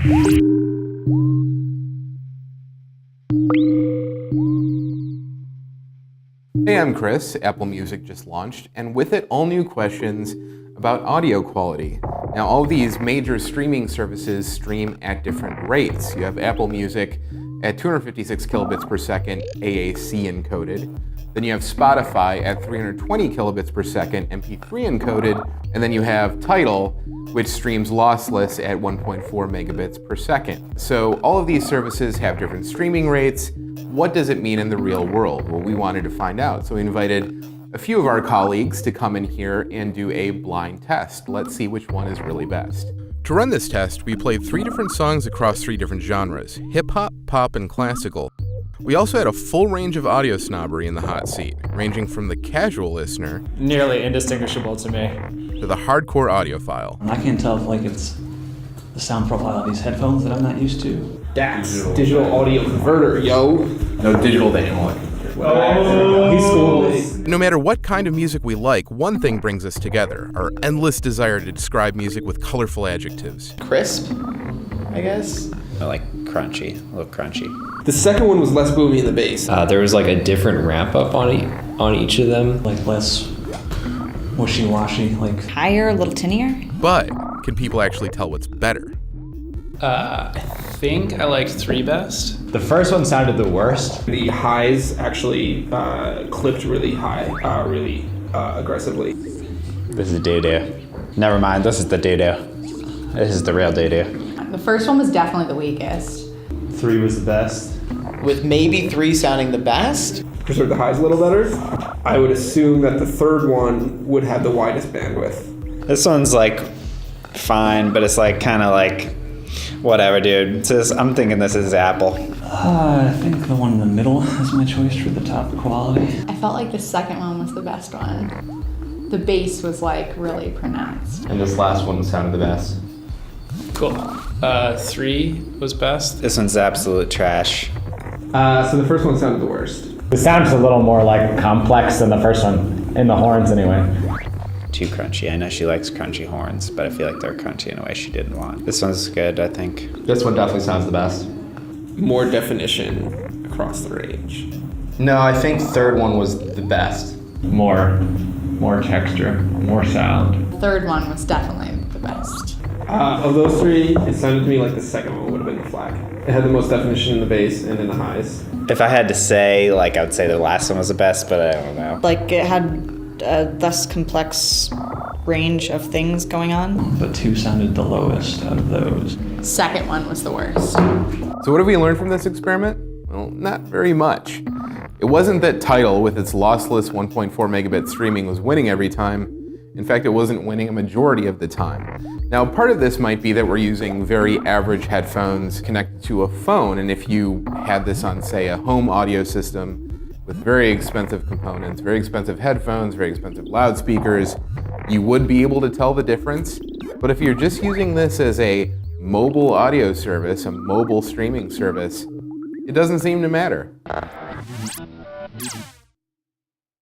Hey, I'm Chris. Apple Music just launched, and with it, all new questions about audio quality. Now, all these major streaming services stream at different rates. You have Apple Music at 256 kilobits per second AAC encoded. Then you have Spotify at 320 kilobits per second MP3 encoded. And then you have Tidal, which streams lossless at 1.4 megabits per second. So all of these services have different streaming rates. What does it mean in the real world? Well, we wanted to find out. So we invited a few of our colleagues to come in here and do a blind test. Let's see which one is really best. To run this test, we played 3 different songs across 3 different genres: hip-hop, pop, and classical. We also had a full range of audio snobbery in the hot seat, ranging from the casual listener, nearly indistinguishable to me, to the hardcore audiophile. I can't tell if it's the sound profile of these headphones that I'm not used to. DAX, digital audio converter, yo. No, digital to analog. No matter what kind of music we like, one thing brings us together: our endless desire to describe music with colorful adjectives. Crisp, I guess. I like crunchy, a little crunchy. The second one was less boomy in the bass. There was like a different ramp up on each of them. Like less wishy-washy, like higher, a little tinnier. But can people actually tell what's better? I think I liked 3 best. The first one sounded the worst. The highs actually clipped really high, really aggressively. This is doo-doo. Never mind, this is the doo-doo. This is the real doo-doo. The first one was definitely the weakest. 3 was the best. With maybe 3 sounding the best. Preserve the highs a little better. I would assume that the third one would have the widest bandwidth. This one's like fine, but it's like kind of like whatever, dude. I'm thinking this is Apple. I think the one in the middle is my choice for the top quality. I felt like the second one was the best one. The bass was like really pronounced. And this last one sounded the best. Cool. 3 was best. This one's absolute trash. So the first one sounded the worst. The sound's a little more like complex than the first one, in the horns anyway. Too crunchy. I know she likes crunchy horns, but I feel like they're crunchy in a way she didn't want. This one's good, I think. This one definitely sounds the best. More definition across the range. No, I think third one was the best. More texture, more sound. The third one was definitely the best. Of those 3, it sounded to me like the second one would have been the FLAC. It had the most definition in the bass and in the highs. If I had to say, I would say the last one was the best, but I don't know. Like it had a less complex range of things going on. But 2 sounded the lowest out of those. Second one was the worst. So what have we learned from this experiment? Well, not very much. It wasn't that Tidal, with its lossless 1.4 megabit streaming, was winning every time. In fact, it wasn't winning a majority of the time. Now, part of this might be that we're using very average headphones connected to a phone, and if you had this on, say, a home audio system with very expensive components, very expensive headphones, very expensive loudspeakers, you would be able to tell the difference. But if you're just using this as a mobile audio service, a mobile streaming service, it doesn't seem to matter.